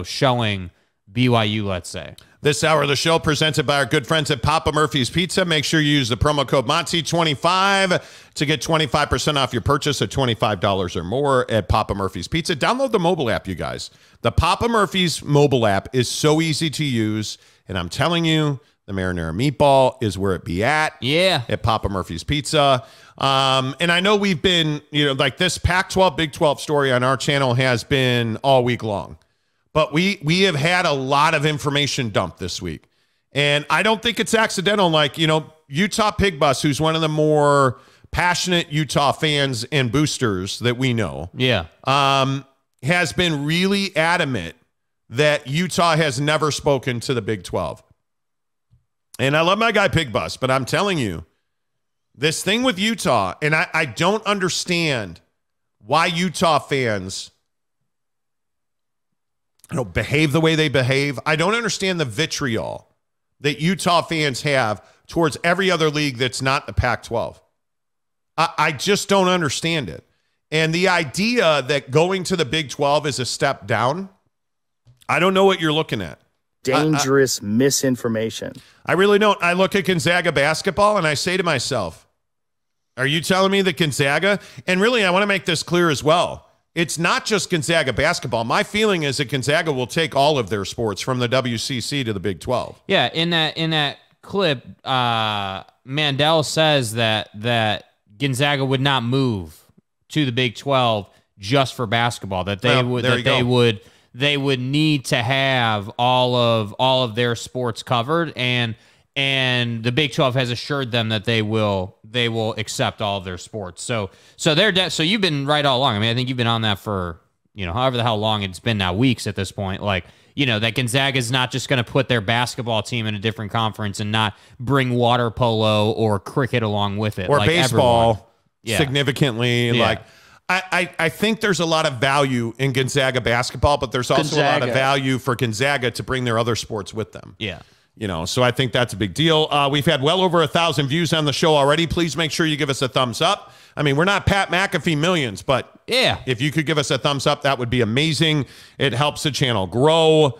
showing BYU, let's say. This hour of the show presented by our good friends at Papa Murphy's Pizza. Make sure you use the promo code Monty25 to get 25% off your purchase at $25 or more at Papa Murphy's Pizza. Download the mobile app, you guys. The Papa Murphy's mobile app is so easy to use, and I'm telling you, the marinara meatball is where it be at. Yeah. At Papa Murphy's Pizza. And I know we've been, like this Pac-12, Big 12 story on our channel has been all week long. But we have had a lot of information dumped this week. And I don't think it's accidental. Like, Utah Pig Bus, who's one of the more passionate Utah fans and boosters that we know, has been really adamant that Utah has never spoken to the Big 12. And I love my guy Pig Bus, but I'm telling you, this thing with Utah, and I don't understand why Utah fans behave the way they behave. I don't understand the vitriol that Utah fans have towards every other league that's not the Pac-12. I just don't understand it. And the idea that going to the Big 12 is a step down, I don't know what you're looking at. Dangerous misinformation. I really don't. I look at Gonzaga basketball and I say to myself, are you telling me that Gonzaga, and really I want to make this clear as well, it's not just Gonzaga basketball. My feeling is that Gonzaga will take all of their sports from the WCC to the Big 12. Yeah, in that clip, Mandel says that Gonzaga would not move to the Big 12 just for basketball. That they would need to have all of their sports covered, and the Big 12 has assured them that they will accept all of their sports. So so you've been right all along. I mean, I think you've been on that for, however the hell long it's been now, weeks at this point. Like, that Gonzaga is not just going to put their basketball team in a different conference and not bring water polo or cricket along with it. Or like baseball everyone. significantly. Yeah. Like, I think there's a lot of value in Gonzaga basketball, but there's also a lot of value for Gonzaga to bring their other sports with them. Yeah. So I think that's a big deal. We've had well over 1,000 views on the show already. Please make sure you give us a thumbs up. I mean, we're not Pat McAfee millions, but yeah, if you could give us a thumbs up, that would be amazing. It helps the channel grow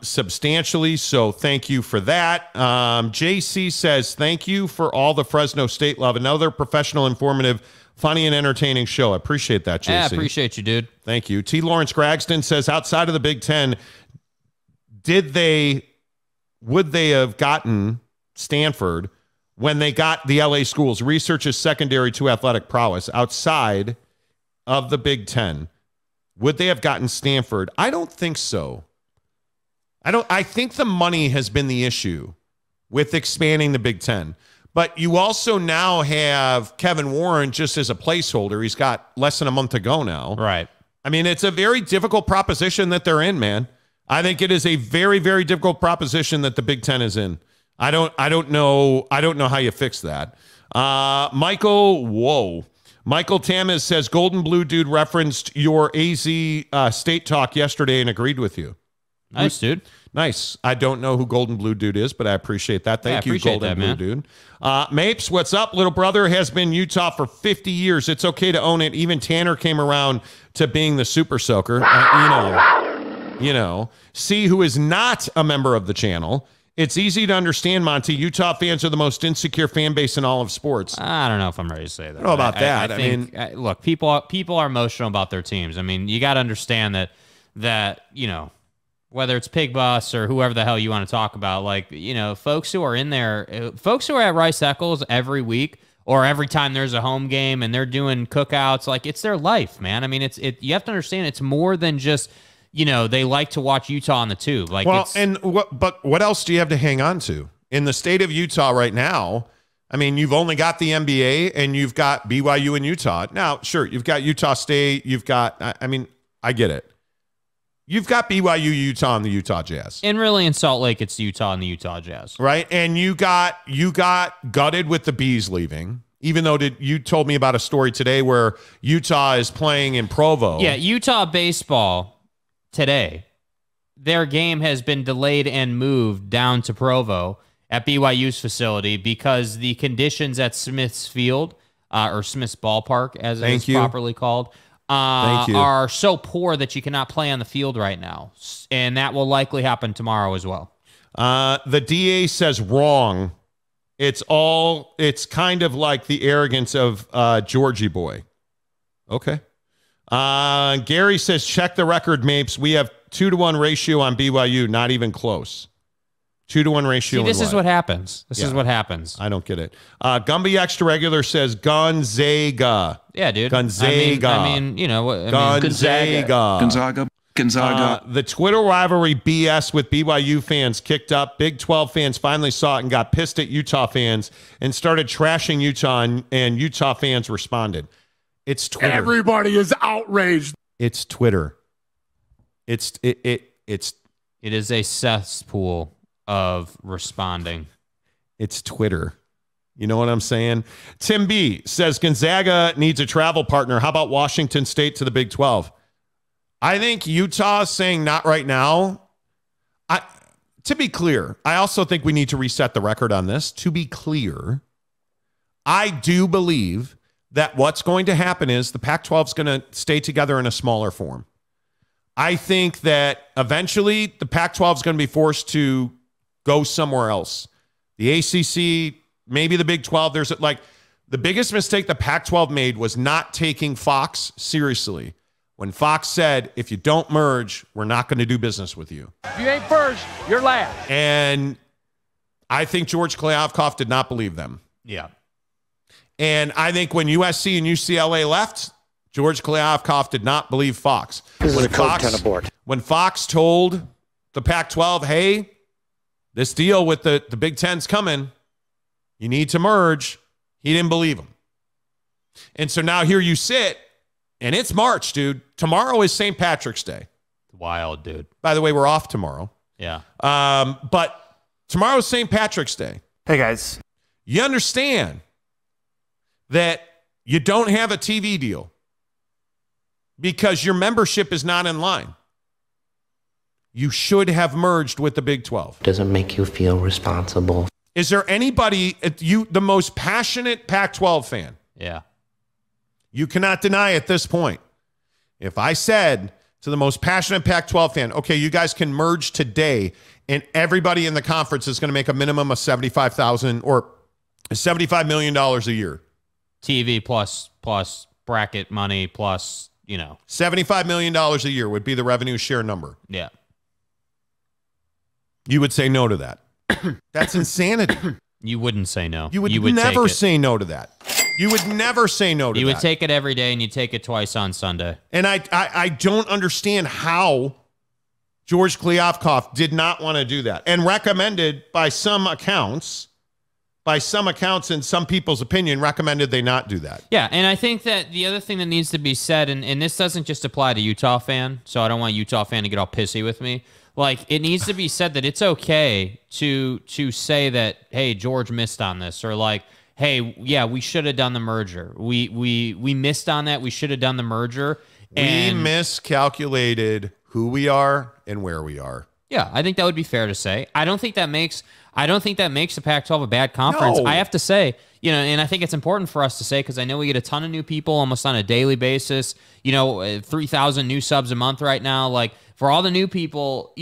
substantially, so thank you for that. JC says, thank you for all the Fresno State love. Another professional, informative, funny, and entertaining show. I appreciate that, JC. Yeah, I appreciate you, dude. Thank you. T. Lawrence Gragston says, outside of the Big Ten, would they have gotten Stanford when they got the LA schools? Research is secondary to athletic prowess. Outside of the Big Ten, would they have gotten Stanford? I don't think so. I think the money has been the issue with expanding the Big Ten. But you also now have Kevin Warren just as a placeholder. He's got less than a month to go now. Right. I mean, it's a very difficult proposition that they're in, man. I think it is a very, very difficult proposition that the Big Ten is in. I don't know how you fix that. Michael Tamez says, Golden Blue Dude referenced your AZ state talk yesterday and agreed with you. Nice, dude. Nice. I don't know who Golden Blue Dude is, but I appreciate that. Thank you, Golden Blue Dude. Mapes, what's up? Little brother has been Utah for 50 years. It's okay to own it. Even Tanner came around to being the super soaker. See who is not a member of the channel. It's easy to understand, Monty. Utah fans are the most insecure fan base in all of sports. I don't know if I'm ready to say that. I don't know about that. I think, look, people are emotional about their teams. I mean, you got to understand that whether it's Pig Bus or whoever the hell you want to talk about, folks who are in there, folks who are at Rice Eccles every week or every time there's a home game and they're doing cookouts, like, it's their life, man. I mean, you have to understand it's more than just, they like to watch Utah on the tube. Like, but what else do you have to hang on to in the state of Utah right now? I mean, you've only got the NBA and you've got BYU and Utah. Now, sure, you've got Utah State. You've got, I get it. You've got BYU, Utah, and the Utah Jazz. And really in Salt Lake, it's Utah and the Utah Jazz. Right? And you got gutted with the Bees leaving, even though you told me about a story today where Utah is playing in Provo. Yeah, Utah baseball today, their game has been delayed and moved down to Provo at BYU's facility because the conditions at Smith's Field, or Smith's Ballpark, as it is properly called, are so poor that you cannot play on the field right now. And that will likely happen tomorrow as well. The DA says wrong. It's kind of like the arrogance of Georgie boy. Okay. Gary says, check the record, Mapes. We have 2-to-1 ratio on BYU. Not even close. 2-to-1 ratio. See, this is what happens. This is what happens. I don't get it. Gumby Extra Regular says Gonzaga. Yeah, dude. Gonzaga. Gonzaga. The Twitter rivalry BS with BYU fans kicked up. Big 12 fans finally saw it and got pissed at Utah fans and started trashing Utah, and Utah fans responded. It's Twitter. Everybody is outraged. It's Twitter. It is a cesspool of responding. It's Twitter. You know what I'm saying? Tim B says Gonzaga needs a travel partner. How about Washington State to the Big 12? I think Utah is saying not right now. To be clear, I also think we need to reset the record on this. To be clear, I do believe that what's going to happen is the Pac-12 is going to stay together in a smaller form. I think that eventually the Pac-12 is going to be forced to go somewhere else. The ACC, maybe the Big 12. There's like the biggest mistake the Pac-12 made was not taking Fox seriously. When Fox said, if you don't merge, we're not going to do business with you. If you ain't first, you're last. And I think George Kliavkoff did not believe them. Yeah. And I think when USC and UCLA left, George Kliavkoff did not believe Fox. This is a code 10 abort. When Fox told the Pac-12, hey, this deal with the Big Ten's coming, you need to merge, he didn't believe him. And so now here you sit, and it's March, dude. Tomorrow is St. Patrick's Day. Wild, dude. By the way, we're off tomorrow. Yeah. But tomorrow's St. Patrick's Day. Hey, guys. You understand that you don't have a TV deal because your membership is not in line. You should have merged with the Big 12. Doesn't make you feel responsible. Is there anybody, the most passionate Pac-12 fan? Yeah. You cannot deny at this point. If I said to the most passionate Pac-12 fan, okay, you guys can merge today and everybody in the conference is going to make a minimum of $75,000 or $75 million a year. TV plus bracket money plus, $75 million a year would be the revenue share number. Yeah. You would say no to that. That's insanity. You wouldn't say no. You would never say no to that. You would never say no to that. You would take it every day, and you take it twice on Sunday. And I don't understand how George Kliavkoff did not want to do that and recommended by some accounts in some people's opinion, recommended they not do that. Yeah, and I think that the other thing that needs to be said, and this doesn't just apply to Utah fan, so I don't want Utah fan to get all pissy with me. Like, it needs to be said that it's okay to say that, hey, George missed on this, or like, hey, yeah, we should have done the merger. We missed on that. We should have done the merger. We miscalculated who we are and where we are. Yeah, I think that would be fair to say. I don't think that makes the Pac-12 a bad conference. No. I have to say, and I think it's important for us to say, because I know we get a ton of new people almost on a daily basis, 3,000 new subs a month right now. Like, for all the new people,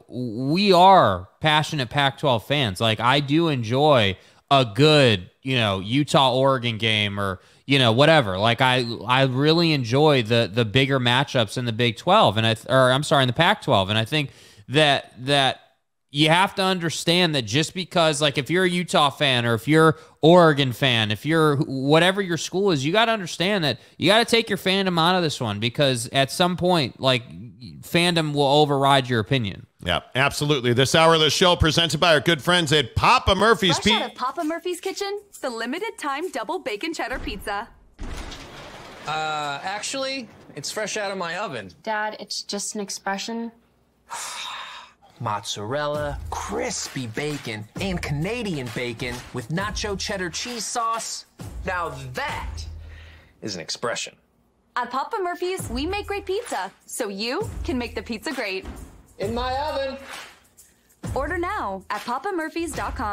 we are passionate Pac-12 fans. Like, I do enjoy a good, Utah-Oregon game or, whatever. Like, I really enjoy the bigger matchups in the Big 12 in the Pac-12. And I think that you have to understand that just because, like, if you're a Utah fan or if you're Oregon fan, if you're whatever your school is, you got to understand that you got to take your fandom out of this one, because at some point, like, fandom will override your opinion. Yeah, absolutely. This hour of the show presented by our good friends at Papa Murphy's. Fresh out of Papa Murphy's kitchen, the limited time double bacon cheddar pizza. Actually, it's fresh out of my oven. Dad, it's just an expression. Mozzarella, crispy bacon, and Canadian bacon with nacho cheddar cheese sauce. Now that is an expression. At Papa Murphy's, we make great pizza, so you can make the pizza great. In my oven. Order now at papamurphys.com.